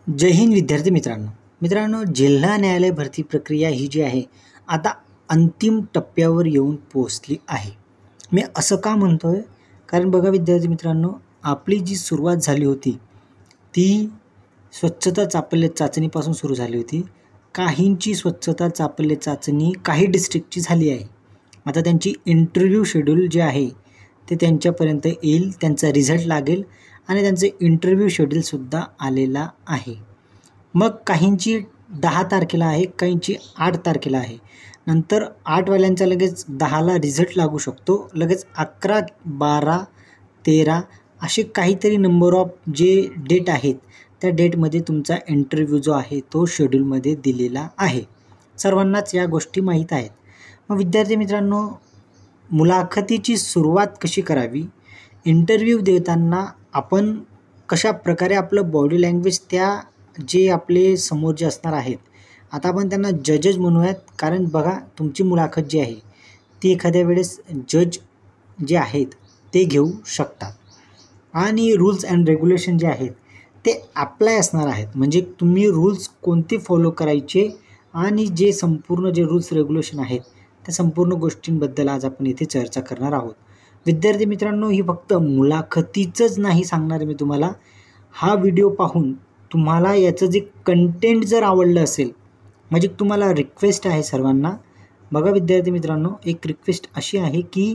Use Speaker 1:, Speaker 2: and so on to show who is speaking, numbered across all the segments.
Speaker 1: जय हिंद विद्यार्थी मित्रांनो जिल्हा न्यायालय भरती प्रक्रिया ही जी आहे आता अंतिम टप्प्यावर येऊन पोहोचली आहे. मी असं का म्हणतोय? कारण बघा विद्यार्थी मित्रांनो, आपली जी सुरुवात झाली होती ती स्वच्छता चापल्य चाचणीपासून सुरू झाली होती. काहींची स्वच्छता चापल्य चाचणी काही डिस्ट्रिक्टची झाली आहे. आता त्यांची इंटरव्ह्यू शेड्यूल जे आहे ते त्यांच्यापर्यंत येईल, त्यांचा रिझल्ट लागेल आणि त्यांचं इंटरव्ह्यू शेड्यूलसुद्धा आलेला आहे. मग काहींची 10 तारखेला आहे, काहींची 8 तारखेला आहे. नंतर 8वाल्यांचा लगेच 10ला रिझल्ट लागू शकतो. लगेच 11, 12, 13 असे काहीतरी नंबर ऑफ जे डेट आहेत त्या डेटमध्ये तुमचा इंटरव्ह्यू जो आहे तो शेड्यूलमध्ये दिलेला आहे. सर्वांनाच या गोष्टी माहीत आहेत. मग विद्यार्थी मित्रांनो, मुलाखतीची सुरुवात कशी करावी, इंटरव्ह्यू देताना आपण कशा प्रकारे आपलं बॉडी लँग्वेज त्या जे आपले समोर जे असणार आहेत, आता आपण त्यांना जजेस म्हणूयात. कारण बघा, तुमची मुलाखत जी आहे ती एखाद्या वेळेस जज जे आहेत ते घेऊ शकतात आणि रूल्स अँड रेग्युलेशन जे आहेत ते अप्लाय असणार आहेत. म्हणजे तुम्ही रूल्स कोणते फॉलो करायचे आणि जे संपूर्ण जे रूल्स रेग्युलेशन आहेत त्या संपूर्ण गोष्टींबद्दल आज आपण इथे चर्चा करणार आहोत. विद्यार्थी मित्रांनो, ही फक्त मुलाखतीचंच नाही सांगणार मी तुम्हाला. हा व्हिडिओ पाहून तुम्हाला याचं जे कंटेंट जर आवडलं असेल, म्हणजे तुम्हाला रिक्वेस्ट आहे सर्वांना. बघा विद्यार्थी मित्रांनो, एक रिक्वेस्ट अशी आहे की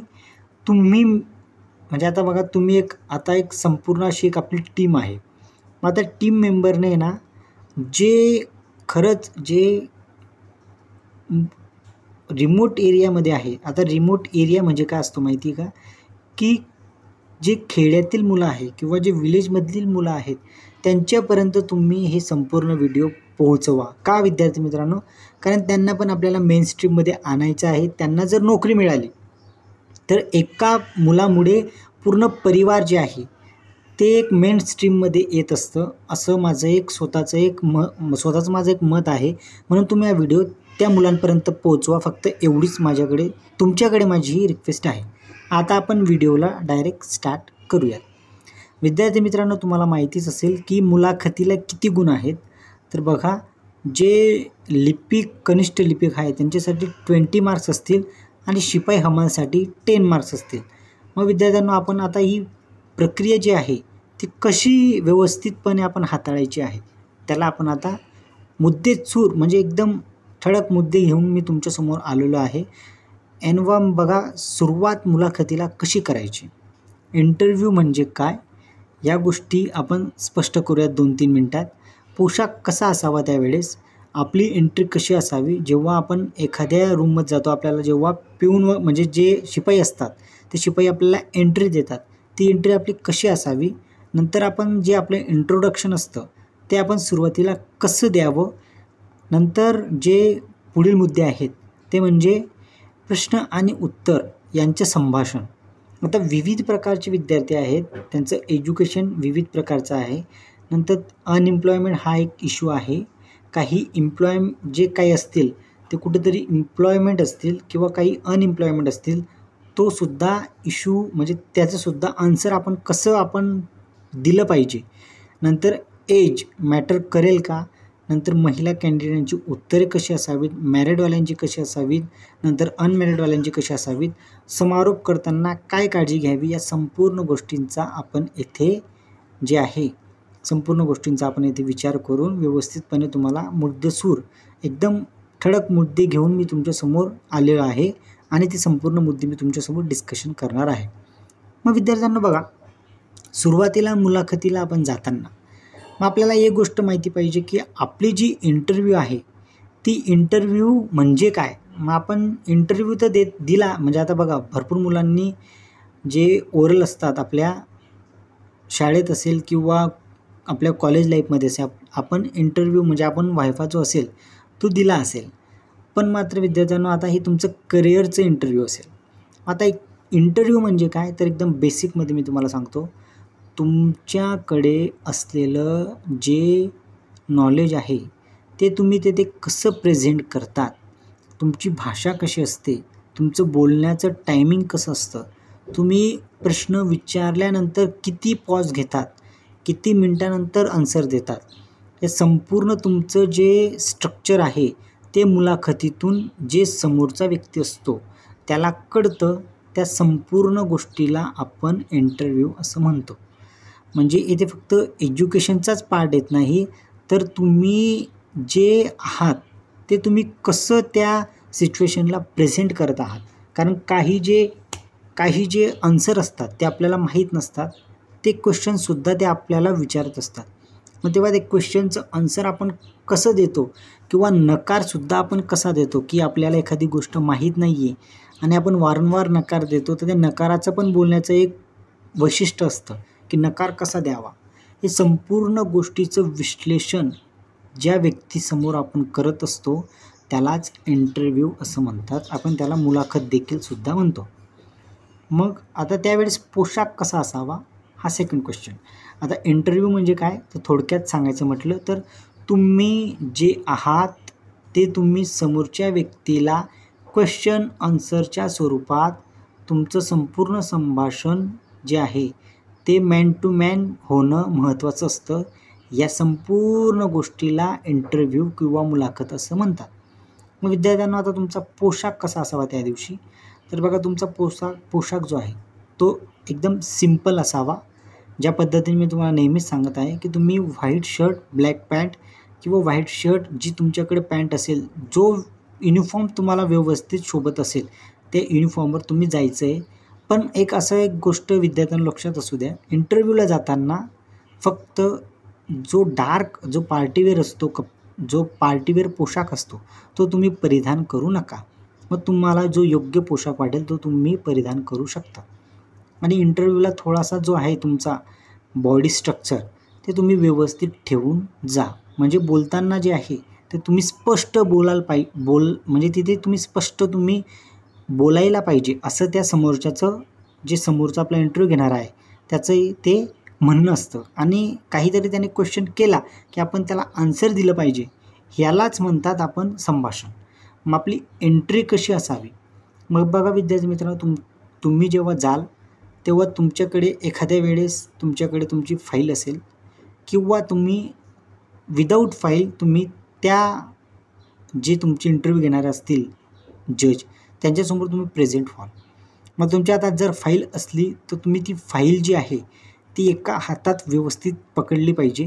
Speaker 1: तुम्ही म्हणजे आता बघा, तुम्ही एक संपूर्ण अशी एक आपली टीम आहे. मग आता टीम मेंबरने ना जे खरंच जे रिमोट एरियामध्ये आहे, आता रिमोट एरिया म्हणजे काय असतो माहिती आहे का, की जे खेड्यातील मुलं आहे किंवा जे विलेजमधील मुलं आहेत त्यांच्यापर्यंत तुम्ही हे संपूर्ण व्हिडिओ पोहोचवा. का विद्यार्थी मित्रांनो? कारण त्यांना पण आपल्याला मेन स्ट्रीममध्ये आणायचं आहे. त्यांना जर नोकरी मिळाली तर एका मुलामुळे पूर्ण परिवार जे आहे ते एक मेन स्ट्रीममध्ये येत असतं, असं माझं एक स्वतःचं माझं एक मत आहे. म्हणून तुम्ही हा व्हिडिओ त्या मुलांपर्यंत पोहोचवा. फक्त एवढीच तुमच्याकडे माझी ही रिक्वेस्ट आहे. आता आपण व्हिडिओला डायरेक्ट स्टार्ट करूयात. विद्यार्थी मित्रांनो, तुम्हाला माहितीच असेल की मुलाखतीला किती गुण आहेत. तर बघा, जे कनिष्ठ लिपिक आहे त्यांच्यासाठी 20 मार्क्स असतील आणि शिपाई हमालसाठी 10 मार्क्स असतील. मग विद्यार्थ्यांना आपण आता ही प्रक्रिया जी आहे ती कशी व्यवस्थितपणे आपण हाताळायची आहे त्याला आपण आता मुद्देसूद म्हणजे एकदम ठळक मुद्दे घेऊन मी तुमच्यासमोर आलेलो आहे. बघा, सुरुवात मुलाखतीला कशी करायची, इंटरव्ह्यू म्हणजे काय या गोष्टी आपण स्पष्ट करूयात 2-3 मिनटात. पोशाख कसा असावा, त्यावेळेस आपली एंट्री कशी असावी. जेव्हा आपण एखाद्या रूममध्ये जातो, आपल्याला जेव्हा पिऊन म्हणजे जे शिपाई असतात ते शिपाई आपल्याला एंट्री देतात, ती एंट्री आपली कशी असावी. नंतर आपण जे आपलं इंट्रोडक्शन असतं ते आपण सुरुवातीला कसं द्यावं. नंतर जे पुढील मुद्दे आहेत ते म्हणजे प्रश्न आणि उत्तर यांचे संभाषण. आता विविध प्रकारचे विद्यार्थी आहेत, त्यांचं एज्युकेशन विविध प्रकारचं आहे. नंतर अनएम्प्लॉयमेंट हा एक इश्यू आहे. काही जे काही असतील ते कुठेतरी एम्प्लॉयमेंट असतील किंवा काही अनएम्प्लॉयमेंट असतील, तो सुद्धा इश्यू म्हणजे त्याचंसुद्धा आन्सर आपण कसं दिलं पाहिजे. नंतर एज मॅटर करेल का. नंतर महिला कॅन्डिडेटची उत्तरे कशी असावीत, मॅरिडवाल्यांची कशी असावीत, नंतर अनमॅरिडवाल्यांची कशी असावीत, समारोप करताना काय काळजी घ्यावी, या संपूर्ण गोष्टींचा आपण येथे विचार करून व्यवस्थितपणे तुम्हाला मुद्देसूद एकदम ठळक मुद्दे घेऊन मी तुमच्यासमोर आलेलो आहे आणि ते संपूर्ण मुद्दे मी तुमच्यासमोर डिस्कशन करणार आहे. मग विद्यार्थ्यांना बघा, सुरुवातीला मुलाखतीला आपण जाताना मग आपल्याला एक गोष्ट माहिती पाहिजे की आपली जी इंटरव्ह्यू आहे ती इंटरव्ह्यू म्हणजे काय. मग आपण इंटरव्ह्यू तर दिला म्हणजे आता बघा, भरपूर मुलांनी जे ओरल असतात आपल्या शाळेत असेल किंवा आपल्या कॉलेज लाईफमध्ये असेल, आपण इंटरव्ह्यू म्हणजे आपण वायफा जो असेल तो दिला असेल. पण मात्र विद्यार्थ्यांनो, आता हे तुमचं करिअरचं इंटरव्ह्यू असेल. आता एक इंटरव्ह्यू म्हणजे काय तर एकदम बेसिकमध्ये मी तुम्हाला सांगतो. तुमच्याकडे असलेलं जे नॉलेज आहे ते तुम्ही तेथे कसं प्रेझेंट करतात, तुमची भाषा कशी असते, तुमचं बोलण्याचं टायमिंग कसं असतं, तुम्ही प्रश्न विचारल्यानंतर किती पॉज घेतात, किती मिनटानंतर आन्सर देतात, हे संपूर्ण तुमचं जे स्ट्रक्चर आहे ते मुलाखतीतून जे समोरचा व्यक्ती असतो त्याला कळतं. त्या संपूर्ण गोष्टीला आपण इंटरव्ह्यू असं म्हणतो. म्हणजे इथे फक्त एज्युकेशनचाच पार्ट येत नाही, तर तुम्ही जे आहात ते तुम्ही कसं त्या सिच्युएशनला प्रेझेंट करत आहात. कारण काही जे आन्सर असतात ते आपल्याला माहीत नसतात, ते क्वेश्चनसुद्धा ते आपल्याला विचारत असतात. मग तेव्हा ते क्वेश्चनचं आन्सर आपण कसं देतो किंवा नकारसुद्धा आपण कसा देतो, की आपल्याला एखादी गोष्ट माहीत नाही आहे आणि आपण वारंवार नकार देतो, तर त्या नकाराचं पण बोलण्याचं एक वैशिष्ट्य असतं की नकार कसा द्यावा. हे संपूर्ण गोष्टीचं विश्लेषण ज्या व्यक्तीसमोर आपण करत असतो त्यालाच इंटरव्ह्यू असं म्हणतात. आपण त्याला मुलाखत देखील सुद्धा म्हणतो. मग आता त्यावेळेस पोशाख कसा असावा हा सेकंड क्वेश्चन. आता इंटरव्ह्यू म्हणजे काय, तर थोडक्यात सांगायचं म्हटलं तर तुम्ही जे आहात ते तुम्ही समोरच्या व्यक्तीला क्वेश्चन आन्सरच्या स्वरूपात तुमचं संपूर्ण संभाषण जे आहे ते मॅन टू मॅन होणं महत्त्वाचं असतं. या संपूर्ण गोष्टीला इंटरव्ह्यू किंवा मुलाखत असं म्हणतात. मग विद्यार्थ्यांना आता तुमचा पोशाख कसा असावा त्या दिवशी, तर बघा तुमचा पोशाख जो आहे तो एकदम सिम्पल असावा. ज्या पद्धतीने मी तुम्हाला नेहमीच सांगत आहे की तुम्ही व्हाईट शर्ट, ब्लॅक पॅन्ट किंवा व्हाईट शर्ट जी तुमच्याकडे पॅन्ट असेल, जो युनिफॉर्म तुम्हाला व्यवस्थित शोभत असेल त्या युनिफॉर्मवर तुम्ही जायचं आहे. पण एक गोष्ट विद्यार्थ्यांना लक्षात असू द्या, इंटरव्ह्यूला जाताना फक्त जो पार्टीवेअर असतो, जो पार्टीवेअर पोशाख असतो तो तुम्ही परिधान करू नका. मग तुम्हाला जो योग्य पोशाख वाटेल तो तुम्ही परिधान करू शकता. आणि इंटरव्ह्यूला थोडासा जो आहे तुमचा बॉडी स्ट्रक्चर ते तुम्ही व्यवस्थित ठेवून जा. म्हणजे बोलताना जे आहे ते तुम्ही स्पष्ट म्हणजे तिथे तुम्ही स्पष्ट बोलायला पाहिजे असं त्या समोरचा आपला इंटरव्ह्यू घेणार आहे त्याचं ते म्हणणं असतं. आणि काहीतरी त्याने क्वेश्चन केला की आपण त्याला आन्सर दिलं पाहिजे, ह्यालाच म्हणतात आपण संभाषण. मग आपली एंट्री कशी असावी. मग बघा विद्यार्थी मित्रांनो, तुम्ही जेव्हा जाल तेव्हा तुमच्याकडे एखाद्या वेळेस तुमच्याकडे तुमची फाईल असेल किंवा तुम्ही विदाऊट फाईल तुम्ही जे तुमचे इंटरव्ह्यू घेणारे असतील जज त्यांच्यासमोर तुम्ही प्रेझेंट व्हाल. मग तुमच्या हातात जर फाईल असली तर तुम्ही ती फाईल जी आहे ती एका हातात व्यवस्थित पकडली पाहिजे.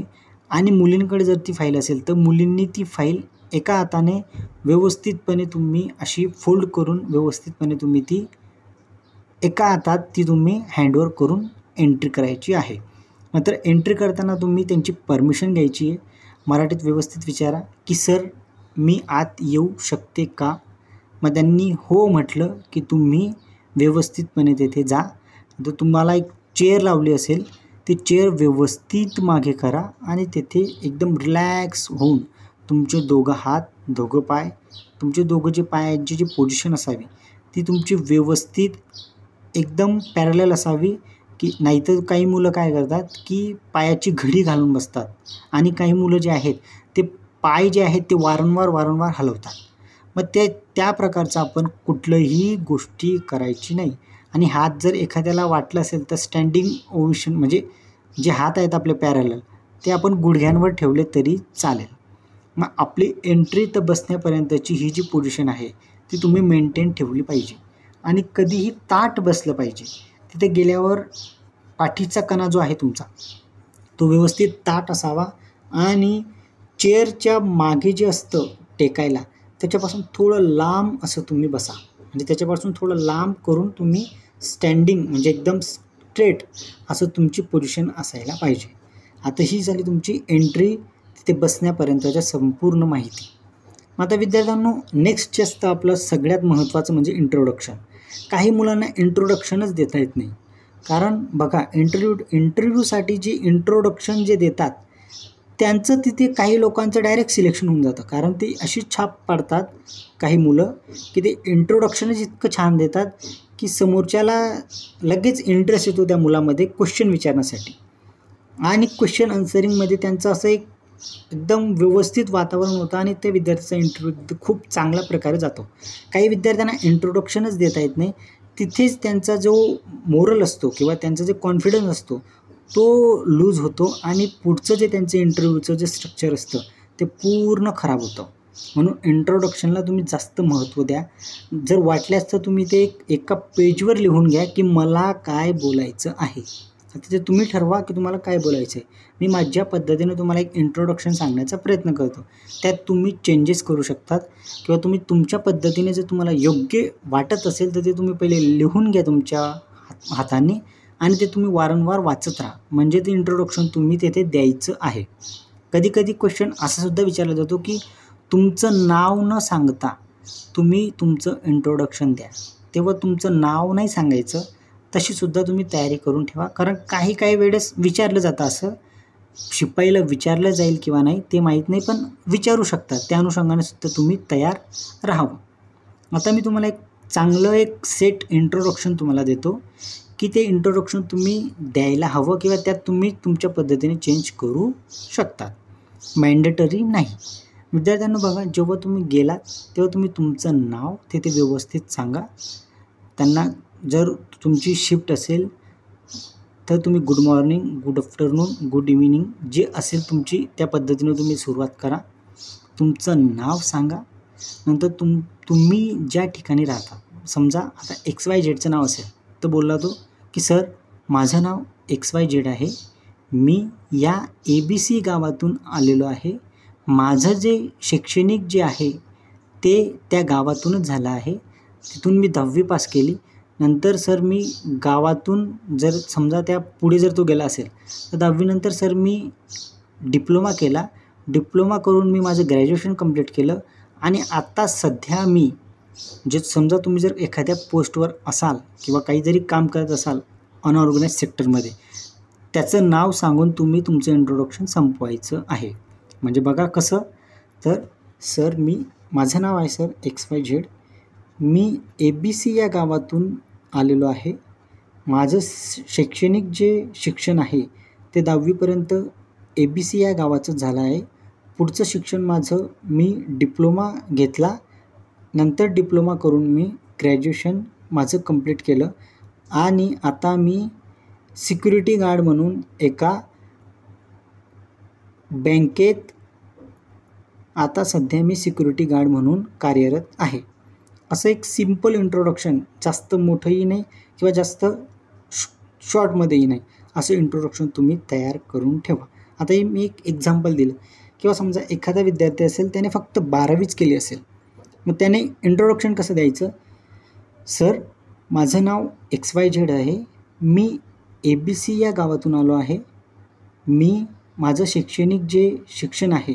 Speaker 1: आणि मुलींकडे जर ती फाईल असेल तर मुलींनी ती फाईल एका हाताने व्यवस्थितपणे तुम्ही अशी फोल्ड करून व्यवस्थितपणे तुम्ही ती एका हातात तुम्ही हँडओव्हर करून एंट्री करायची आहे. नंतर एंट्री करताना तुम्ही त्यांची परमिशन घ्यायची आहे. मराठीत व्यवस्थित विचारा की सर मी आत येऊ शकते का. मग त्यांनी हो म्हटलं की तुम्ही व्यवस्थितपणे तेथे जा. तर तुम्हाला एक चेअर लावली असेल ती चेअर व्यवस्थित मागे करा आणि तेथे एकदम रिलॅक्स होऊन तुमचे दोघं हात, दोघं पाय, तुमचे दोघं जे पायांची जी पोझिशन असावी ती तुमची व्यवस्थित एकदम पॅरलल असावी. की नाहीतर काही मुलं काय करतात की पायाची घडी घालून बसतात आणि काही मुलं जे आहेत ते पाय जे आहेत ते वारंवार हलवतात. मग त्या प्रकारचं आपण कुठलंही गोष्टी करायची नाही. आणि हात जर एखाद्याला वाटलं असेल तर स्टँडिंग ओव्हेशन म्हणजे जे हात आहेत आपले पॅरलल ते आपण गुडघ्यांवर ठेवले तरी चालेल. मग आपली एंट्री तर बसण्यापर्यंतची ही जी पोझिशन आहे ती तुम्ही मेंटेन ठेवली पाहिजे. आणि कधीही ताठ बसलं पाहिजे. तिथे गेल्यावर पाठीचा कणा जो आहे तुमचा तो व्यवस्थित ताठ असावा. आणि चेअरच्या मागे जे असतं टेकायला त्याच्यापासून थोडं लांब असं तुम्ही बसा. म्हणजे त्याच्यापासून थोडं लांब करून तुम्ही स्टँडिंग म्हणजे एकदम स्ट्रेट असं तुमची पोझिशन असायला पाहिजे. आता ही झाली तुमची एंट्री तिथे बसण्यापर्यंतच्या संपूर्ण माहिती. मग आता विद्यार्थ्यांनो नेक्स्ट असतं आपलं सगळ्यात महत्त्वाचं म्हणजे इंट्रोडक्शन. काही मुलांना इंट्रोडक्शनच देता येत नाही. कारण बघा इंटरव्ह्यूसाठी जे इंट्रोडक्शन जे देतात त्यांचं तिथे काही लोकांचं डायरेक्ट सिलेक्शन होऊन जातं. कारण ते अशी छाप पाडतात काही मुलं की ते इंट्रोडक्शनच इतकं छान देतात की समोरच्याला लगेच इंटरेस्ट येतो त्या मुलामध्ये क्वेश्चन विचारण्यासाठी. आणि क्वेश्चन आन्सरिंगमध्ये त्यांचं असं एकदम व्यवस्थित वातावरण होतं आणि त्या विद्यार्थ्याचा इंटरव्ह्यू खूप चांगल्या प्रकारे जातो. काही विद्यार्थ्यांना इंट्रोडक्शनच देता येत नाही. तिथेच त्यांचा जो मोरल असतो किंवा त्यांचा जे कॉन्फिडन्स असतो तो लूज होतो आणि पुढचं जे त्यांचं इंटरव्ह्यूचं जे स्ट्रक्चर असतं ते पूर्ण खराब होतं. म्हणून इंट्रोडक्शनला तुम्ही जास्त महत्त्व द्या. जर वाटल्यास तर तुम्ही ते एका पेजवर लिहून घ्या की मला काय बोलायचं आहे. आता ते तुम्ही ठरवा की तुम्हाला काय बोलायचं आहे. मी माझ्या पद्धतीने तुम्हाला एक इंट्रोडक्शन सांगण्याचा प्रयत्न करतो. त्यात तुम्ही चेंजेस करू शकतात किंवा तुम्ही तुमच्या पद्धतीने जर तुम्हाला योग्य वाटत असेल तर ते तुम्ही पहिले लिहून घ्या तुमच्या हाताने आणि ते तुम्ही वारंवार वाचत राहा. म्हणजे ते इंट्रोडक्शन तुम्ही तेथे द्यायचं आहे. कधी कधी क्वेश्चन असा सुद्धा विचारला जातो की तुमचं नाव न सांगता तुम्ही तुमचं इंट्रोडक्शन द्या. तेव्हा तुमचं नाव नाही सांगायचं, तशीसुद्धा तुम्ही तयारी करून ठेवा. कारण काही वेळेस विचारलं जातं असं, शिपाईला विचारलं जाईल किंवा नाही ते माहीत नाही, पण विचारू शकतात. त्या अनुषंगाने सुद्धा तुम्ही तयार राहावं. आता मी तुम्हाला एक चांगलं सेट इंट्रोडक्शन तुम्हाला देतो की ते इंट्रोडक्शन तुम्ही द्यायला हवं किंवा त्यात तुम्ही तुमच्या पद्धतीने चेंज करू शकतात. मॅन्डेटरी नाही. विद्यार्थ्यांना बघा, जेव्हा तुम्ही गेलात तेव्हा तुम्ही तुमचं नाव तिथे व्यवस्थित सांगा. त्यांना जर तुमची शिफ्ट असेल तर तुम्ही good morning, good afternoon, good evening जे असेल तुमची त्या पद्धतीने तुम्ही सुरुवात करा. तुमचं नाव सांगा. नंतर तुम्ही ज्या ठिकाणी राहता, समजा आता XYZचं नाव असेल तर बोलला तो की सर माझं नाव XYZ आहे, मी या ABC गावातून आलेलो आहे, माझं जे शैक्षणिक जे आहे ते त्या गावातूनच झालं आहे, तिथून मी 10वी पास केली. नंतर सर मी गावातून जर समजा त्या पुढे जर तो गेला असेल तर 10वी नंतर सर मी डिप्लोमा केला, डिप्लोमा करून मी माझं ग्रॅज्युएशन कंप्लीट केलं आणि आता सध्या मी जे समजा तुम्ही जर एखाद्या पोस्टवर असाल किंवा काही जरी काम करत असाल अनऑर्गनाइज सेक्टरमध्ये, त्याचं नाव सांगून तुम्ही तुमचं इंट्रोडक्शन संपवायचं आहे. म्हणजे बघा कसं, तर सर माझं नाव आहे सर XYZ, मी ABC या गावातून आलेलो आहे, माझं शैक्षणिक जे शिक्षण आहे ते 10वीपर्यंत ABC या गावाचं झालं आहे. पुढचं शिक्षण माझं मी डिप्लोमा घेतला, नंतर डिप्लोमा करून मी ग्रॅज्युएशन माझं कंप्लीट केलं आणि आता मी सिक्युरिटी गार्ड म्हणून एका बँकेत आता सध्या मी सिक्युरिटी गार्ड म्हणून कार्यरत आहे. असं एक सिम्पल इंट्रोडक्शन, जास्त मोठंही नाही किंवा जास्त शॉर्टमध्येही नाही, असं इंट्रोडक्शन तुम्ही तयार करून ठेवा. आता मी एक एक्झाम्पल दिलं किंवा समजा एखादा विद्यार्थी असेल त्याने फक्त 12वीच केली असेल, मग त्याने इंट्रोडक्शन कसं द्यायचं, सर माझं नाव XYZ आहे, मी ABC या गावातून आलो आहे, माझं शैक्षणिक जे शिक्षण आहे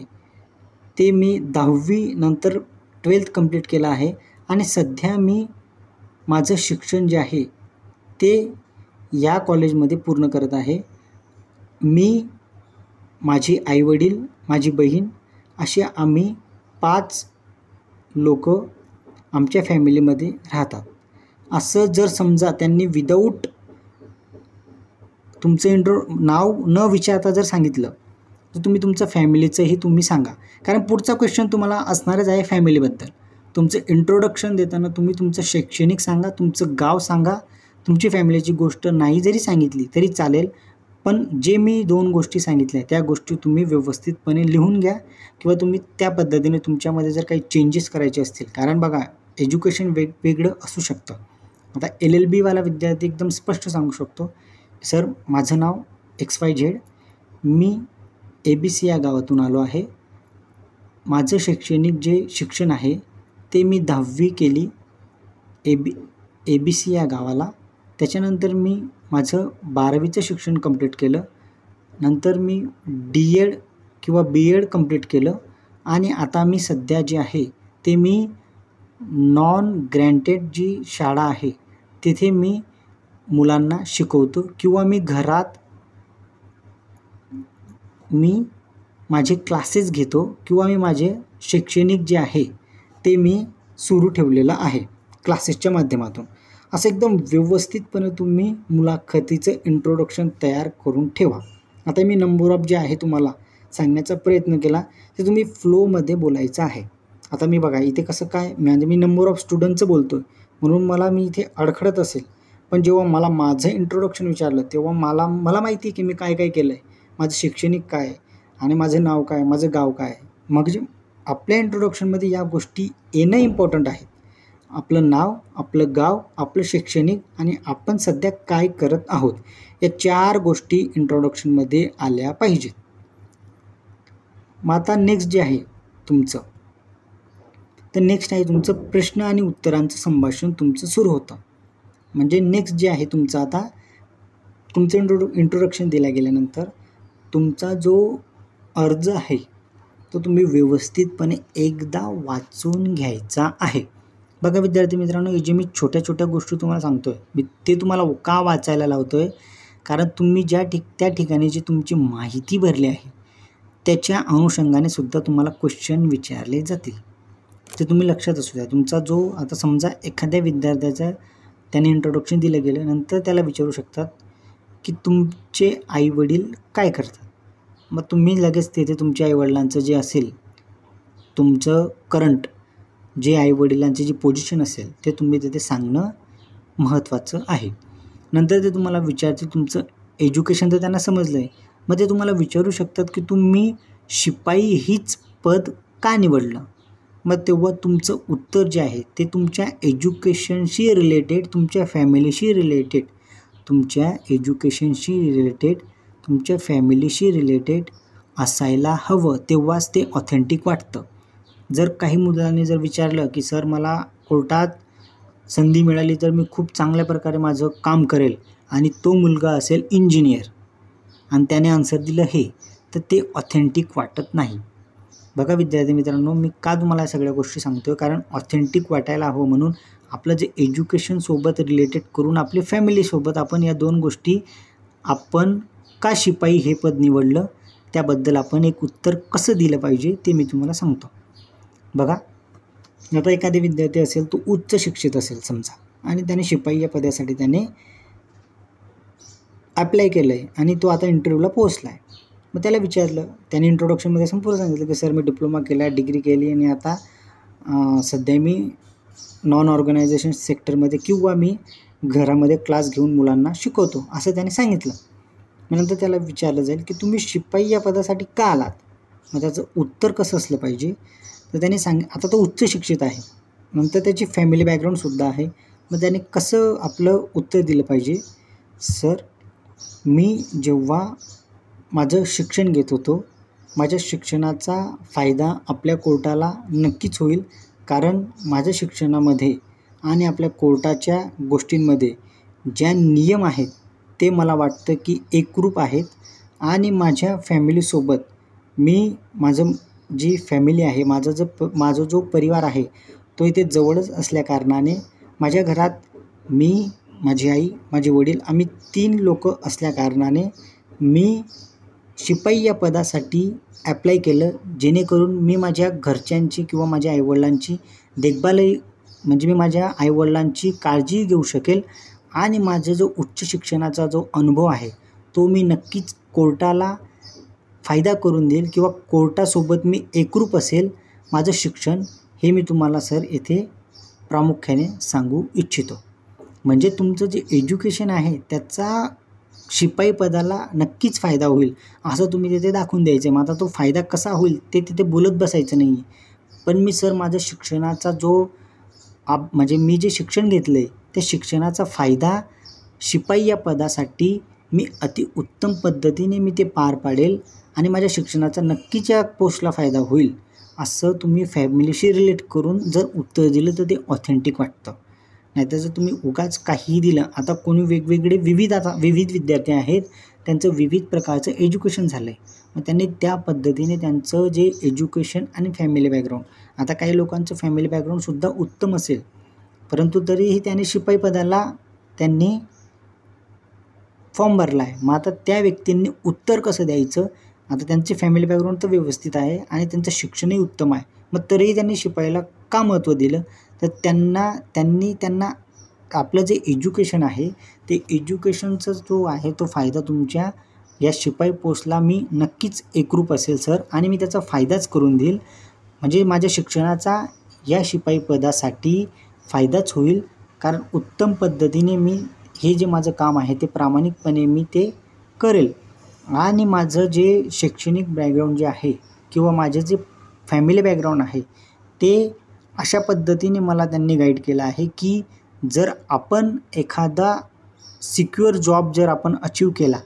Speaker 1: ते मी 10वी नंतर 12th कंप्लीट केलं आहे आणि सध्या मी माझं शिक्षण जे आहे ते या कॉलेजमध्ये पूर्ण करत आहे. माझी आईवडील, माझी बहीण अशी आम्ही 5 लोक आमच्या फॅमिलीमध्ये राहतात. असं जर समजा त्यांनी विदाऊट तुमचं नाव न विचारता जर सांगितलं तर तुम्ही तुमचं फॅमिलीचंही तुम्ही सांगा. कारण पुढचा क्वेश्चन तुम्हाला असणारच आहे फॅमिलीबद्दल. तुमचं इंट्रोडक्शन देताना तुम्ही तुमचं शैक्षणिक सांगा, तुमचं गाव सांगा. तुमची फॅमिलीची गोष्ट नाही जरी सांगितली तरी चालेल, पण जे मी 2 गोष्टी सांगितल्या त्या गोष्टी तुम्ही व्यवस्थितपणे लिहून घ्या किंवा तुम्ही त्या पद्धतीने तुमच्यामध्ये जर काही चेंजेस करायचे असतील. कारण बघा, एज्युकेशन वेगवेगळं असू शकतं. आता LLBवाला विद्यार्थी एकदम स्पष्ट सांगू शकतो, सर माझं नाव XYZ, मी ABC या गावातून आलो आहे, माझं शैक्षणिक जे शिक्षण आहे ते मी 10वी केली ABC या गावाला, त्याच्यानंतर मी माझं 12वीचं शिक्षण कंप्लीट केलं, नंतर मी DED किंवा BEd कंप्लीट केलं आणि आता मी सध्या जे आहे ते मी नॉन ग्रँटेड जी शाळा आहे तिथे मी मुलांना शिकवतो किंवा मी घरात माझे क्लासेस घेतो किंवा मी माझे शैक्षणिक जे आहे ते मी सुरू ठेवलेलं आहे क्लासेसच्या माध्यमातून. असं एकदम व्यवस्थितपणे तुम्ही मुलाखतीचं इंट्रोडक्शन तयार करून ठेवा. आता मी नंबर ऑफ जे आहे तुम्हाला सांगण्याचा प्रयत्न केला ते तुम्ही फ्लोमध्ये बोलायचं आहे. आता मी बघा इथे कसं काय, म्हणजे मी नंबर ऑफ स्टुडंटचं बोलतो म्हणून मी इथे अडखळत असेल, पण जेव्हा मला माझं इंट्रोडक्शन विचारलं तेव्हा मला माहिती आहे की मी काय काय केलं आहे, माझं शैक्षणिक काय आहे आणि माझं नाव काय, माझं गाव काय आहे. मग जे आपल्या इंट्रोडक्शनमध्ये या गोष्टी येणं इम्पॉर्टंट आहे. आपलं नाव, आपलं गाव, आपलं शैक्षणिक आणि आपण सध्या काय करत आहोत, या 4 गोष्टी इंट्रोडक्शनमध्ये आल्या पाहिजेत. मग आता नेक्स्ट जे आहे तुमचं, तर नेक्स्ट आहे तुमचं प्रश्न आणि उत्तरांचं संभाषण तुमचं सुरू होतं. म्हणजे नेक्स्ट जे आहे तुमचं, आता तुमचं इंट्रोडक्शन दिलं गेल्यानंतर तुमचा जो अर्ज आहे तो तुम्ही व्यवस्थितपणे एकदा वाचून घ्यायचा आहे. बघा विद्यार्थी मित्रांनो, हे जे मी छोट्या छोट्या गोष्टी तुम्हाला सांगतोय, मी ते तुम्हाला का वाचायला लावतोय, कारण तुम्ही त्या ठिकाणी जी तुमची माहिती भरली आहे त्याच्या अनुषंगाने सुद्धा तुम्हाला क्वेश्चन विचारले जातील. ते तुम्ही लक्षात असू द्या. तुमचा जो आता समजा एखाद्या विद्यार्थ्याचा त्याने इंट्रोडक्शन दिलं गेलं, नंतर त्याला विचारू शकतात की तुमचे आईवडील काय करतात. मग तुम्ही लगेच तिथे तुमच्या आईवडिलांचं जे असेल, तुमचं करंट जे आईवडिलांची जी पोझिशन असेल ते तुम्ही तिथे सांगणं महत्त्वाचं आहे. नंतर ते तुम्हाला विचारतील तुमचं एज्युकेशन, तर त्यांना समजलं आहे. मग ते तुम्हाला विचारू शकतात की तुम्ही शिपाई हीच पद का निवडलं. मग तेव्हा तुमचं उत्तर जे आहे ते तुमच्या एज्युकेशनशी रिलेटेड, तुमच्या फॅमिलीशी रिलेटेड, तुमच्या फॅमिलीशी रिलेटेड असायला हवं. तेव्हाच ते ऑथेंटिक वाटतं. जर काही मुलांनी जर विचारलं की सर मला कोर्टात संधी मिळाली तर मी खूप चांगल्या प्रकारे माझं काम करेल, आणि तो मुलगा असेल इंजिनियर आणि त्याने आन्सर दिलं हे, तर ते ऑथेंटिक वाटत नाही. बघा विद्यार्थी मित्रांनो, मी का तुम्हाला सगळ्या गोष्टी सांगतोय, कारण ऑथेंटिक वाटायला हवं म्हणून आपलं जे एज्युकेशनसोबत रिलेटेड करून आपली फॅमिलीसोबत आपण या 2 गोष्टी, आपण का शिपाई हे पद निवडलं त्याबद्दल आपण एक उत्तर कसं दिलं पाहिजे ते मी तुम्हाला सांगतो. बघा, आता एखादा विद्यार्थी असेल, तो उच्च शिक्षित असेल समजा, आणि त्याने शिपाई या पदासाठी त्याने अप्लाय केलं आहे आणि तो आता इंटरव्ह्यूला पोहोचला आहे. मग त्याला विचारलं, त्याने इंट्रोडक्शनमध्ये संपूर्ण सांगितलं की सर मी डिप्लोमा केला, डिग्री केली आणि आता सध्या मी नॉन ऑर्गनायझेशन सेक्टरमध्ये किंवा मी घरामध्ये क्लास घेऊन मुलांना शिकवतो, असं त्याने सांगितलं. मग नंतर त्याला विचारलं जाईल की तुम्ही शिपाई या पदासाठी का आलात. मग त्याचं उत्तर कसं असलं पाहिजे, तर त्याने आता तो उच्च शिक्षित आहे, नंतर त्याची फॅमिली बॅकग्राऊंडसुद्धा आहे. मग त्याने कसं आपलं उत्तर दिलं पाहिजे, सर मी जेव्हा माझं शिक्षण घेत होतो, माझ्या शिक्षणाचा फायदा आपल्या कोर्टाला नक्कीच होईल, कारण माझ्या शिक्षणामध्ये आणि आपल्या कोर्टाच्या गोष्टींमध्ये ज्या नियम आहेत ते मला वाटतं की एकरूप आहेत, आणि माझ्या फॅमिलीसोबत माझं जी फॅमिली आहे, माझा जो परिवार आहे तो इथे जवळच असल्याकारणाने माझ्या घरात मी, माझी आई, माझे वडील, आम्ही 3 लोकं असल्याकारणाने मी शिपाई या पदासाठी ॲप्लाय केलं, जेणेकरून मी माझ्या घरच्यांची किंवा माझ्या आईवडिलांची देखभालही, म्हणजे मी माझ्या आईवडिलांची काळजी घेऊ शकेल, आणि माझा जो उच्च शिक्षणाचा जो अनुभव आहे तो मी नक्कीच कोर्टाला फायदा करून देईल किंवा कोर्टासोबत मी एकरूप असेल माझं शिक्षण, हे मी तुम्हाला सर येथे प्रामुख्याने सांगू इच्छितो. म्हणजे तुमचं जे एज्युकेशन आहे त्याचा शिपाई पदाला नक्कीच फायदा होईल असं तुम्ही तिथे दाखवून द्यायचं आहे. मग आता तो फायदा कसा होईल ते तिथे बोलत बसायचं नाही. पण मी सर माझ्या शिक्षणाचा जो म्हणजे मी जे शिक्षण घेतलं आहे त्या शिक्षणाचा फायदा शिपाई या पदासाठी मी अतिउत्तम पद्धतीने मी ते पार पाडेल, आणि माझ्या शिक्षणाचा नक्कीच या पोस्टला फायदा होईल, असं तुम्ही फॅमिलीशी रिलेट करून जर उत्तर दिलं तर ते ऑथेंटिक वाटतं. नाहीतर जर तुम्ही उगाच काहीही दिलं, आता कोणी वेगवेगळे विविध विद्यार्थी आहेत, त्यांचं विविध प्रकारचं एज्युकेशन झालं आहे, मग त्यांनी त्या पद्धतीने त्यांचं जे एज्युकेशन आणि फॅमिली बॅकग्राऊंड, आता काही लोकांचं फॅमिली बॅकग्राऊंडसुद्धा उत्तम असेल, परंतु तरीही त्यांनी शिपाई पदाला त्यांनी फॉर्म भरला आहे. मग आता त्या व्यक्तींनी उत्तर कसं द्यायचं, आता त्यांची फॅमिली बॅकग्राऊंड तर व्यवस्थित आहे आणि त्यांचं शिक्षणही उत्तम आहे, मग तरीही त्यांनी शिपाईला का महत्त्व दिलं, तर त्यांना आपलं जे एज्युकेशन आहे ते एज्युकेशनचा जो आहे तो फायदा तुमच्या या शिपाई पोस्टला मी नक्कीच एकरूप असेल सर, आणि मी त्याचा फायदाच करून देईल, म्हणजे माझ्या शिक्षणाचा या शिपाई पदासाठी फायदाच होईल, कारण उत्तम पद्धतीने मी हे जे माझं काम आहे ते प्रामाणिकपणे मी ते करेल आणि माझं जे शैक्षणिक बॅकग्राऊंड जे आहे किंवा माझे जे फॅमिली बॅकग्राऊंड आहे ते अशा पद्धतीने मला त्यांनी गाईड केलं आहे की जर आपण एखादा सिक्युअर जॉब जर आपण अचीव केला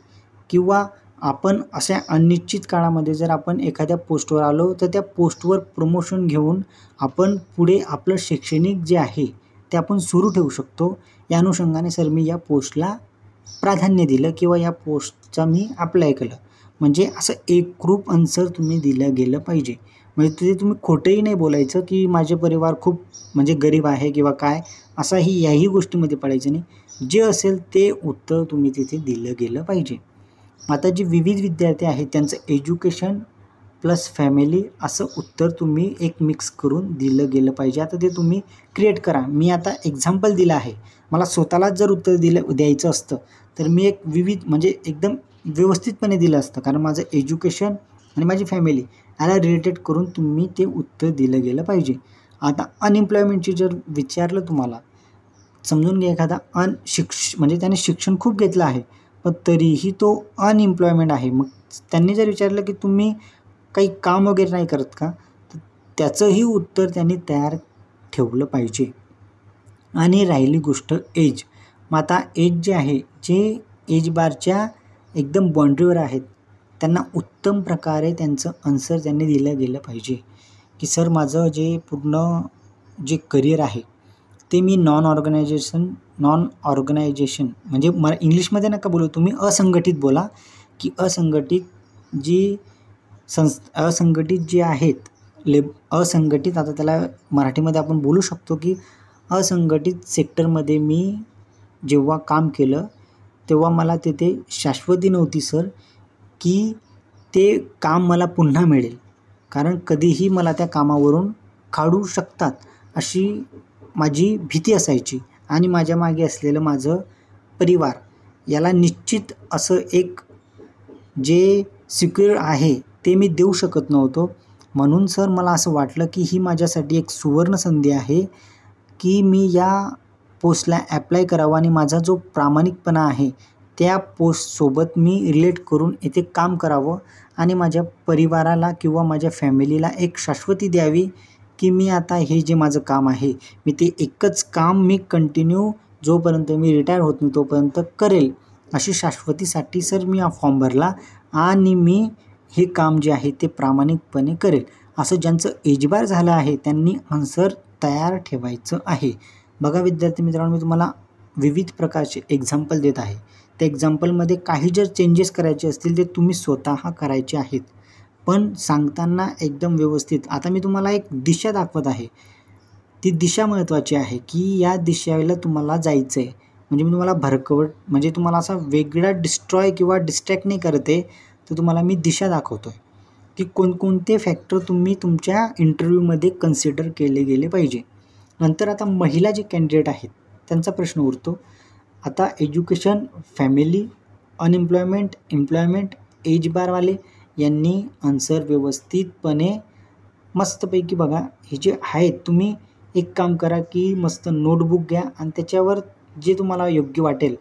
Speaker 1: किंवा आपण अशा अनिश्चित काळामध्ये जर आपण एखाद्या पोस्टवर आलो तर त्या पोस्टवर प्रमोशन घेऊन आपण पुढे आपलं शैक्षणिक जे आहे ते आपण सुरू ठेवू शकतो. या अनुषंगाने सर मी या पोस्टला प्राधान्य दिलं किंवा या पोस्टचा मी अप्लाय केलं. म्हणजे असं एकरूप आन्सर तुम्ही दिलं गेलं पाहिजे. म्हणजे तिथे तुम्ही खोटंही नाही बोलायचं की माझे परिवार खूप म्हणजे गरीब आहे किंवा काय, असाही याही गोष्टीमध्ये पडायचं नाही. जे असेल ते उत्तर तुम्ही तिथे दिलं गेलं पाहिजे. आता जे विविध विद्यार्थी आहेत त्यांचं एज्युकेशन प्लस फॅमिली असं उत्तर तुम्ही एक मिक्स करून दिलं गेलं पाहिजे. आता ते तुम्ही क्रिएट करा. मी आता एक्झाम्पल दिलं आहे. मला स्वतःलाच जर उत्तर द्यायचं असतं तर मी एक विविध म्हणजे एकदम व्यवस्थितपणे दिलं असतं, कारण माझं एज्युकेशन आणि माझी फॅमिली याला रिलेटेड करून तुम्ही ते उत्तर दिलं गेलं पाहिजे. आता अनएम्प्लॉयमेंटची जर विचारलं तुम्हाला, समजून घ्या एखादा म्हणजे त्याने शिक्षण खूप घेतलं आहे पण तरीही तो अनएम्प्लॉयमेंट आहे. मग त्यांनी जर विचारलं की तुम्ही काही काम वगैरे नाही करत का, तर त्याचंही उत्तर त्यांनी तयार ठेवलं पाहिजे. आणि राहिली गोष्ट एज. मग आता एज जे आहे, जे एज बारच्या एकदम बाउंड्रीवर आहेत त्यांना उत्तम प्रकारे त्यांचं आन्सर त्यांनी दिलं गेलं पाहिजे की सर माझं जे पूर्ण जे करिअर आहे ते मी नॉन ऑर्गनायझेशन म्हणजे इंग्लिशमध्ये नका बोलू तुम्ही, असंघटित बोला की असंघटित जे आहेत असंघटित, आता त्याला मराठीमध्ये आपण बोलू शकतो की असंघटित सेक्टरमध्ये मी जेव्हा काम केलं तेव्हा मला तिथे शाश्वती नव्हती सर की ते काम मला पुन्हा मिळेल, कारण कधीही मला त्या कामावरून काढू शकतात अशी माझी भीती असायची. आणि माझ्या मागे असलेलं माझं परिवार याला निश्चित असं एक जे सिक्युअर आहे ते मी देऊ शकत नव्हतो. म्हणून सर मला असं वाटलं की ही माझ्यासाठी एक सुवर्ण संधी आहे की मी या पोस्टला ॲप्लाय करावं आणि माझा जो प्रामाणिकपणा आहे त्या पोस्टसोबत मी रिलेट करून इथे काम करावं आणि माझ्या परिवाराला किंवा माझ्या फॅमिलीला एक शाश्वती द्यावी की मी आता हे जे माझं काम आहे मी ते एकच काम मी कंटिन्यू जोपर्यंत मी रिटायर होत नाही तोपर्यंत करेल, अशी शाश्वतीसाठी सर मी हा फॉर्म भरला आणि मी हे काम जे आहे ते प्रामाणिकपणे करेल. असं ज्यांचं एजबार झालं आहे त्यांनी आन्सर तयार ठेवायचं आहे. बघा विद्यार्थी मित्रांनो, मी तुम्हाला विविध प्रकारचे एक्झाम्पल देत आहे. त्या एक्झाम्पलमध्ये काही जर चेंजेस करायचे असतील ते तुम्ही स्वतः करायचे आहेत, पण सांगताना एकदम व्यवस्थित. आता मी तुम्हाला एक दिशा दाखवत आहे, ती दिशा महत्त्वाची आहे की या दिशेला तुम्हाला जायचं आहे. म्हणजे मी तुम्हाला भरकवट म्हणजे तुम्हाला असा वेगळा डिस्ट्रॉय किंवा डिस्ट्रॅक्ट नाही करते, तर तुम्हाला मी दिशा दाखवतो आहे की कोणकोणते फॅक्टर तुम्ही तुमच्या इंटरव्ह्यूमध्ये कन्सिडर केले गेले पाहिजे. नंतर आता महिला जे कॅन्डिडेट आहेत त्यांचा प्रश्न उरतो. आता education, family, unemployment, employment, age बारवाले यांनी आन्सर व्यवस्थितपणे मस्तपैकी बघा. हे जे आहेत तुम्ही एक काम करा की मस्त नोटबुक घ्या आणि त्याच्यावर जे तुम्हाला योग्य वाटेल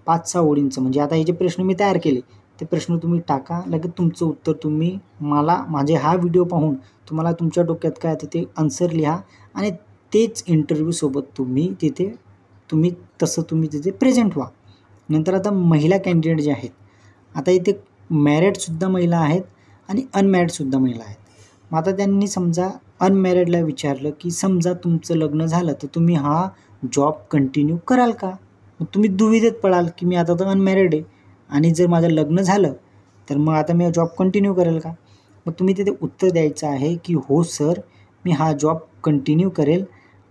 Speaker 1: 5-6 ओळींचं, म्हणजे आता हे जे प्रश्न मी तयार केले ते प्रश्न तुम्ही टाका. लगेच तुमचं उत्तर तुम्ही मला माझे हा व्हिडिओ पाहून तुम्हाला तुमच्या डोक्यात काय येतं ते आन्सर लिहा आणि तेच इंटरव्ह्यूसोबत तुम्ही तिथे तिथे प्रेझेंट व्हा. नंतर आता महिला कॅन्डिडेट जे आहेत, आता इथे मॅरिडसुद्धा महिला आहेत आणि अनमॅरिडसुद्धा महिला आहेत. मग आता त्यांनी समजा अनमॅरिडला विचारलं की समजा तुमचं लग्न झालं तर तुम्ही हा जॉब कंटिन्यू कराल का. मग तुम्ही दुविधेत पडाल की मी आता तर अनमॅरिड आहे आणि जर माझं लग्न झालं तर मग आता मी जॉब कंटिन्यू करेल का. मग तुम्ही तिथे उत्तर द्यायचं आहे की हो सर, मी हा जॉब कंटिन्यू करेल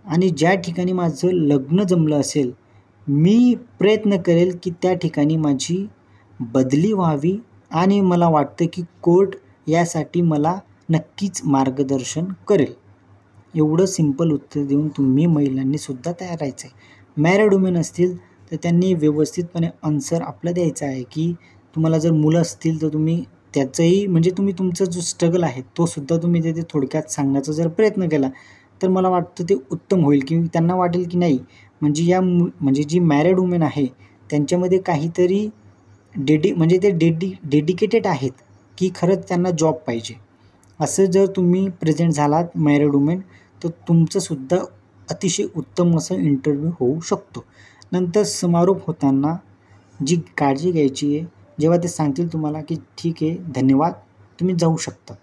Speaker 1: आणि ज्या ठिकाणी माझं लग्न जमलं असेल मी प्रयत्न करेल की त्या ठिकाणी माझी बदली व्हावी आणि मला वाटतं की कोर्ट यासाठी मला नक्कीच मार्गदर्शन करेल. एवढं सिंपल उत्तर देऊन तुम्ही महिलांनीसुद्धा तयार राहायचं आहे. मॅरिड वुमेन असतील तर त्यांनी व्यवस्थितपणे आन्सर आपलं द्यायचं आहे की तुम्हाला जर मुलं असतील तर तुम्ही त्याचंही म्हणजे तुम्ही तुमचा जो स्ट्रगल आहे तोसुद्धा तुम्ही तिथे थोडक्यात सांगण्याचा जर प्रयत्न केला तर मला वाटतं ते उत्तम होईल की त्यांना वाटेल की नाही म्हणजे म्हणजे जी मॅरिड वुमेन आहे त्यांच्यामध्ये काहीतरी म्हणजे ते डेडिकेटेड आहेत की खरंच त्यांना जॉब पाहिजे. असं जर तुम्ही प्रेझेंट झालात मॅरिड वुमेन तर तुमचंसुद्धा अतिशय उत्तम असं इंटरव्ह्यू होऊ शकतो. नंतर समारोप होताना जी काळजी घ्यायची आहे, जेव्हा ते सांगतील तुम्हाला की ठीक आहे धन्यवाद तुम्ही जाऊ शकता,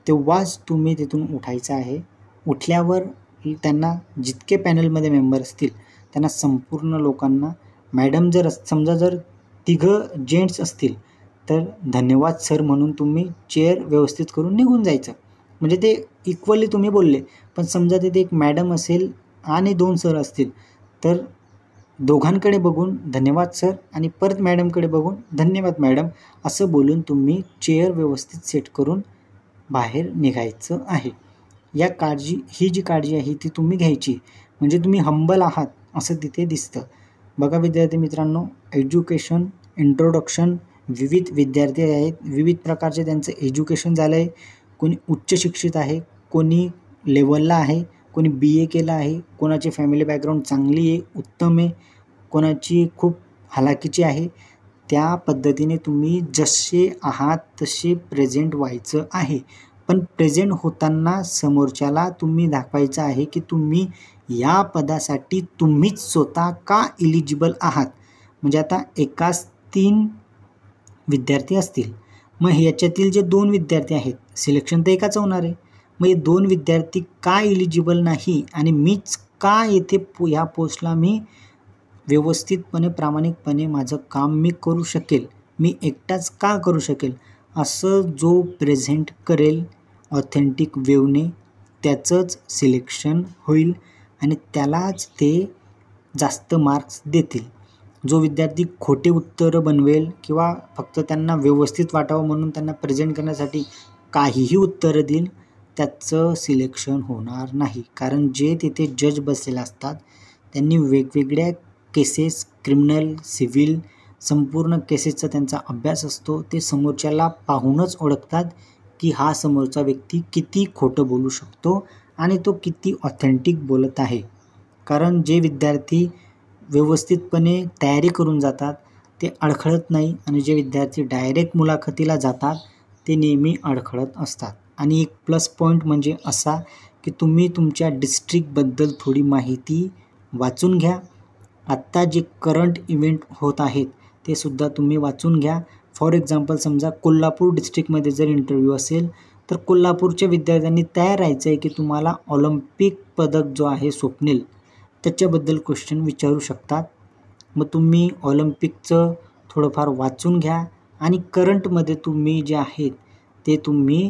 Speaker 1: तेव्हाच तुम्ही तिथून उठायचं आहे. उठल्यावर त्यांना जितके पॅनलमध्ये मेंबर असतील त्यांना संपूर्ण लोकांना मॅडम जर समजा जर 3 जेंट्स असतील तर धन्यवाद सर म्हणून तुम्ही चेअर व्यवस्थित करून निघून जायचं. म्हणजे ते इक्वली तुम्ही बोलले. पण समजा तिथे एक मॅडम असेल आणि 2 सर असतील तर दोघांकडे बघून धन्यवाद सर आणि परत मॅडमकडे बघून धन्यवाद मॅडम असं बोलून तुम्ही चेअर व्यवस्थित सेट करून बाहेर निघायचं आहे. ही जी काळजी आहे ती तुम्ही घ्यायची. म्हणजे तुम्ही हंबल आहात असं तिथे दिसतं. बघा विद्यार्थी मित्रांनो, एज्युकेशन इंट्रोडक्शन, विविध विद्यार्थी आहेत, विविध प्रकारचे त्यांचं एज्युकेशन झालं आहे. कोणी उच्च शिक्षित आहे, कोणी लेवलला आहे, कोणी BA केलं आहे, कोणाची फॅमिली बॅकग्राऊंड चांगली आहे, उत्तम आहे, कोणाची खूप हालाकीची आहे. त्या पद्धतीने तुम्ही जसे आहात तसे प्रेझेंट व्हायचं आहे. पण प्रेझेंट होताना समोरच्याला तुम्ही दाखवायचं आहे की तुम्ही या पदासाठी तुम्हीच स्वतः का इलिजिबल आहात. म्हणजे आता एकाच 3 विद्यार्थी असतील, मग ह्याच्यातील जे 2 विद्यार्थी आहेत सिलेक्शन तर एकाच होणार आहे. मग हे 2 विद्यार्थी का इलिजिबल नाही आणि मीच का येथे ह्या पोस्टला मी व्यवस्थितपणे प्रामाणिकपणे माझं काम मी करू शकेल, मी एकटाच का करू शकेल, असं जो प्रेझेंट करेल ऑथेंटिक वेवने त्याचंच सिलेक्शन होईल आणि त्यालाच ते जास्त मार्क्स देतील. जो विद्यार्थी खोटे उत्तरं बनवेल किंवा फक्त त्यांना व्यवस्थित वाटावं म्हणून त्यांना प्रेझेंट करण्यासाठी काहीही उत्तरं देईल त्याचं सिलेक्शन होणार नाही. कारण जे तिथे जज बसलेले असतात त्यांनी वेगवेगळ्या केसेस, क्रिमिनल, सिव्हिल, संपूर्ण केसेसचा त्यांचा अभ्यास असतो. ते समोरच्याला पाहूनच ओळखतात की हा समोरचा व्यक्ती किती खोटं बोलू शकतो आणि तो किती ऑथेंटिक बोलत आहे. कारण जे विद्यार्थी व्यवस्थितपणे तयारी करून जातात ते अडखळत नाही आणि जे विद्यार्थी डायरेक्ट मुलाखतीला जातात ते नेहमी अडखळत असतात. आणि एक प्लस पॉईंट म्हणजे असा की तुम्ही तुमच्या डिस्ट्रिक्टबद्दल थोडी माहिती वाचून घ्या. आत्ता जे करंट इव्हेंट होत आहेत ते सुद्धा तुम्ही वाचून घ्या. फॉर एक्झाम्पल समजा कोल्हापूर डिस्ट्रिक्टमध्ये जर इंटरव्ह्यू असेल तर कोल्हापूरच्या विद्यार्थ्यांनी तयार राहायचं आहे की तुम्हाला ऑलिम्पिक पदक जो आहे स्वप्नील त्याच्याबद्दल क्वेश्चन विचारू शकतात. मग तुम्ही ऑलिम्पिकचं थोडंफार वाचून घ्या आणि करंटमध्ये तुम्ही जे आहेत ते तुम्ही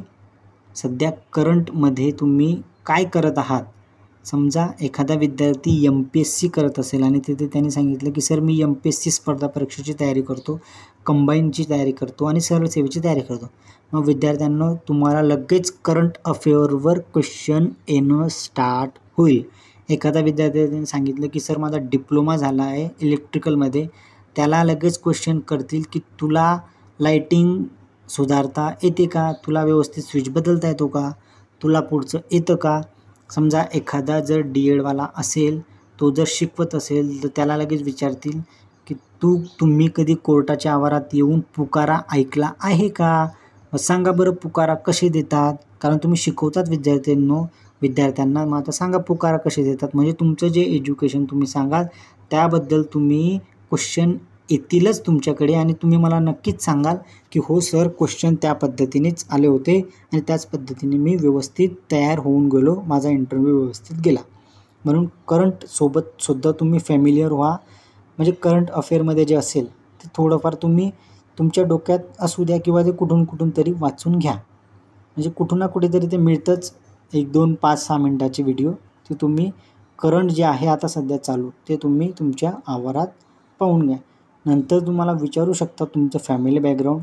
Speaker 1: सध्या करंटमध्ये तुम्ही काय करत आहात. समजा एखादा विद्यार्थी MPSC करत असेल आणि तिथे त्यांनी सांगितलं की सर मी MPSC स्पर्धा परीक्षेची तयारी करतो, कंबाईनची तयारी करतो आणि सरळ सेवेची तयारी करतो. मग विद्यार्थ्यांना तुम्हाला लगेच करंट अफेअरवर क्वेश्चन येणं स्टार्ट होईल. एखादा विद्यार्थ्यांनी सांगितलं की सर माझा डिप्लोमा झाला आहे इलेक्ट्रिकलमध्ये, त्याला लगेच क्वेश्चन करतील की तुला लाईटिंग सुधारता येते का, तुला व्यवस्थित स्विच बदलता येतो का, तुला पुढचं येतं का. समजा एखादा जर DEDवाला असेल, तो जर शिकवत असेल तर त्याला लगेच विचारतील की तुम्ही कधी कोर्टाच्या आवारात येऊन पुकारा ऐकला आहे का, सांगा बरं पुकारा कसे देतात. कारण तुम्ही शिकवतात विद्यार्थ्यांना, मग आता सांगा पुकारा कसे देतात. म्हणजे तुमचं जे एज्युकेशन तुम्ही सांगाल त्याबद्दल तुम्ही क्वेश्चन येतीलच तुमच्याकडे आणि तुम्ही मला नक्कीच सांगाल की हो सर क्वेश्चन त्या पद्धतीनेच आले होते आणि त्याच पद्धतीने मी व्यवस्थित तयार होऊन गेलो, माझा इंटरव्ह्यू व्यवस्थित गेला. म्हणून करंटसोबत सुद्धा तुम्ही फॅमिलियर व्हा. म्हणजे करंट अफेअरमध्ये जे असेल ते थोडंफार तुम्ही तुमच्या डोक्यात असू द्या किंवा ते कुठून तरी वाचून घ्या. म्हणजे कुठून ना कुठेतरी ते मिळतंच. 1, 2, 5, 6 मिनटाचे व्हिडिओ ते तुम्ही करंट जे आहे आता सध्या चालू ते तुम्ही तुमच्या आवारात पाहून घ्या. नंतर तुम्हाला विचारू शकता तुमचं फॅमिली बॅकग्राऊंड,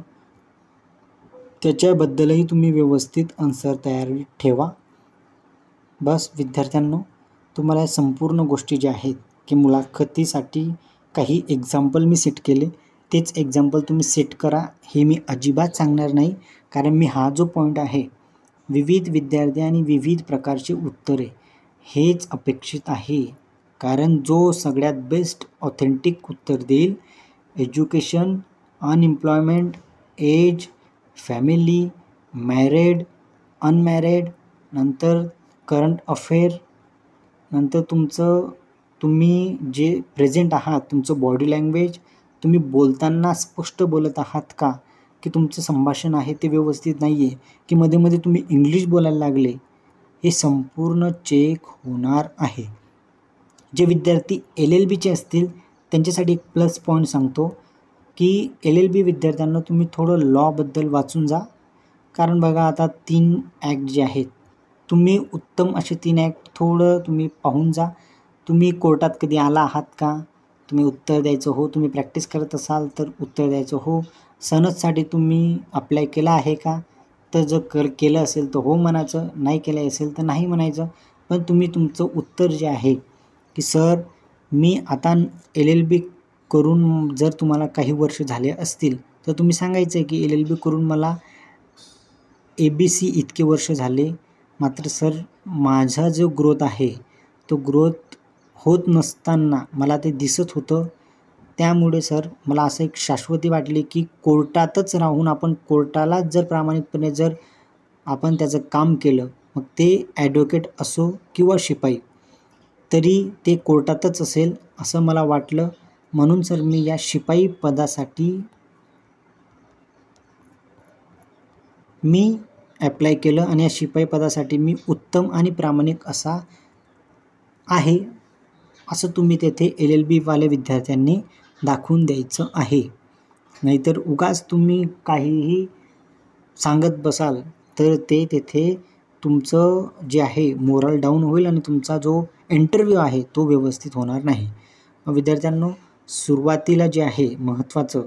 Speaker 1: त्याच्याबद्दलही तुम्ही व्यवस्थित आन्सर तयारी ठेवा. बस विद्यार्थ्यांनो, तुम्हाला या संपूर्ण गोष्टी ज्या आहेत की मुलाखतीसाठी काही एक्झाम्पल मी सेट केले, तेच एक्झाम्पल तुम्ही सेट करा. हे मी अजिबात सांगणार नाही, कारण मी हा जो पॉईंट आहे विविध विद्यार्थी आणि विविध प्रकारचे उत्तरे हेच अपेक्षित आहे. कारण जो सगळ्यात बेस्ट ऑथेंटिक उत्तर देईल education, unemployment, age, family, married, unmarried, नंतर करंट अफेअर, नंतर तुम्ही जे प्रेझेंट आहात, तुमचं बॉडी लँग्वेज, तुम्ही बोलताना स्पष्ट बोलत आहात का, की तुमचं संभाषण आहे ते व्यवस्थित नाही आहे, की मध्ये मध्ये तुम्ही इंग्लिश बोलायला लागले, हे संपूर्ण चेक होणार आहे. जे विद्यार्थी LLBचे असतील त्यांच्यासाठी एक प्लस पॉईंट सांगतो, की LLB विद्यार्थ्यांना तुम्ही थोडं लॉबद्दल वाचून जा. कारण बघा आता 3 ॲक्ट जे आहेत, तुम्ही उत्तम असे 3 ॲक्ट थोडं तुम्ही पाहून जा. तुम्ही कोर्टात कधी आला आहात का? तुम्ही उत्तर द्यायचं हो. तुम्ही प्रॅक्टिस करत असाल तर उत्तर द्यायचं हो. सनदसाठी तुम्ही अप्लाय केला आहे का? तर जर केलं असेल तर हो म्हणायचं, नाही केलं असेल तर नाही म्हणायचं. पण तुम्ही तुमचं उत्तर जे आहे की सर मी आता LLB करून, जर तुम्हाला काही वर्ष झाले असतील तर तुम्ही सांगायचं आहे की LLB करून मला ABC इतके वर्ष झाले, मात्र सर माझा जो ग्रोथ आहे तो ग्रोथ होत नसताना मला ते दिसत होतं. त्यामुळे सर मला असं एक शाश्वती वाटली की कोर्टातच राहून आपण कोर्टालाच जर प्रामाणिकपणे जर आपण त्याचं काम केलं, मग ते ॲडव्होकेट असो किंवा शिपाई, तरी ते कोर्टातच असेल असं मला वाटलं. म्हणून सर मी या शिपाई पदासाठी मी ॲप्लाय केलं आणि या शिपाई पदासाठी मी उत्तम आणि प्रामाणिक असा आहे, असं तुम्ही तेथे LLBवाल्या विद्यार्थ्यांनी दाखवून द्यायचं आहे. नाहीतर उगाच तुम्ही काहीही सांगत बसाल तर ते तेथे तुमचं जे आहे मोरल डाऊन होईल आणि तुमचा जो इंटरव्ह्यू आहे तो व्यवस्थित होणार नाही. विद्यार्थ्यांनो, सुरुवातीला जे आहे महत्त्वाचं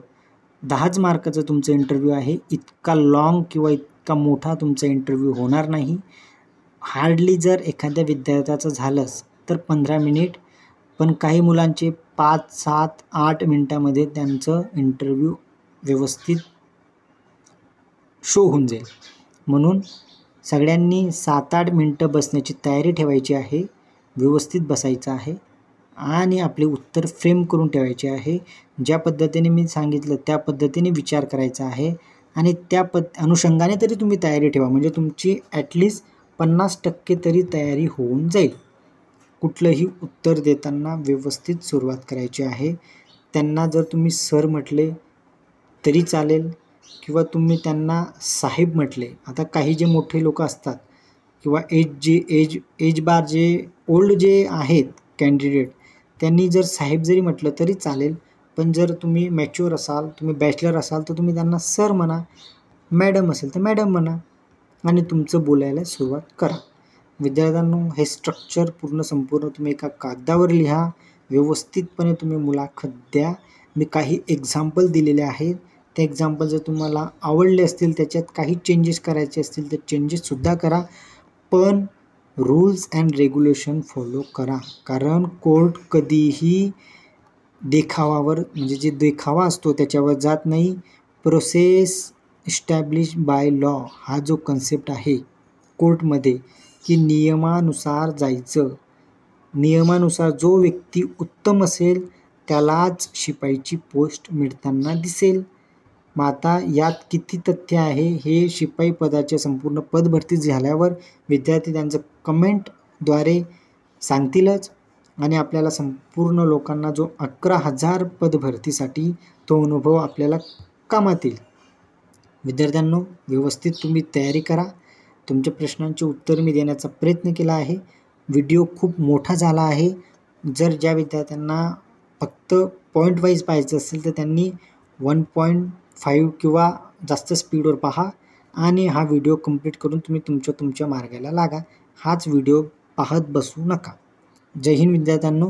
Speaker 1: 10च मार्काचं तुमचं इंटरव्ह्यू आहे. इतका लाँग किंवा इतका मोठा तुमचा इंटरव्ह्यू होणार नाही. हार्डली जर एखाद्या विद्यार्थ्याचं झालंच तर 15 मिनिट, पण काही मुलांचे 5, 7, 8 मिनटामध्ये त्यांचं इंटरव्ह्यू व्यवस्थित शो होऊन जाईल. म्हणून सगळ्यांनी 7-8 मिनटं बसण्याची तयारी ठेवायची आहे, व्यवस्थित बसायचं आहे आणि आपले उत्तर फ्रेम करून ठेवायचे आहे. ज्या पद्धतीने मी सांगितलं त्या पद्धतीने विचार करायचा आहे आणि त्या अनुषंगाने तरी तुम्ही तयारी ठेवा, म्हणजे तुमची ॲटलिस्ट 50% तरी तयारी होऊन जाईल. कुठलंही उत्तर देताना व्यवस्थित सुरुवात करायची आहे. त्यांना जर तुम्ही सर म्हटले तरी चालेल किंवा तुम्ही त्यांना साहेब म्हटले. आता काही जे मोठे लोक असतात किंवा एज बार जे ओल्ड जे आहेत कॅन्डिडेट, त्यांनी जर साहेब जरी म्हटलं तरी चालेल. पण जर तुम्ही मॅच्युअर असाल, तुम्ही बॅचलर असाल तर तुम्ही त्यांना सर म्हणा, मॅडम असेल तर मॅडम म्हणा आणि तुमचं बोलायला सुरुवात करा. विद्यार्थ्यांनो, हे स्ट्रक्चर संपूर्ण तुम्ही एका कागदावर लिहा, व्यवस्थितपणे तुम्ही मुलाखत द्या. मी काही एक्झाम्पल दिलेले आहेत, ते एक्झाम्पल जर तुम्हाला आवडले असतील, त्याच्यात काही चेंजेस करायचे असतील तर चेंजेससुद्धा करा, पण रूल्स अँड रेग्युलेशन फॉलो करा. कारण कोर्ट कधीही देखावावर, म्हणजे जे देखावा असतो त्याच्यावर जात नाही. प्रोसेस इस्टॅब्लिश बाय लॉ हा जो कन्सेप्ट आहे कोर्टमध्ये, की नियमानुसार जायचं, नियमानुसार जो व्यक्ती उत्तम असेल त्यालाच शिपाईची पोस्ट मिळताना दिसेल. मग आता यात किती तथ्य आहे हे शिपाई पदाच्या संपूर्ण पदभरती झाल्यावर विद्यार्थी त्यांचं कमेंटद्वारे सांगतीलच आणि आपल्याला संपूर्ण लोकांना जो 11,000 पदभरतीसाठी तो अनुभव आपल्याला कामात येईल. विद्यार्थ्यांनो, व्यवस्थित तुम्ही तयारी करा. तुमच्या प्रश्नांची उत्तर मी देण्याचा प्रयत्न केला आहे. व्हिडिओ खूप मोठा झाला आहे. जर ज्या विद्यार्थ्यांना फक्त पॉईंट वाईज पाहायचं असेल तर त्यांनी 1.5 किंवा जास्त स्पीडवर पहा आणि हा व्हिडिओ कंप्लीट करून तुम्ही तुमच्या मार्गाला लागा. हाच व्हिडिओ पाहत बसू नका. जय हिंद विद्यार्थ्यांनो.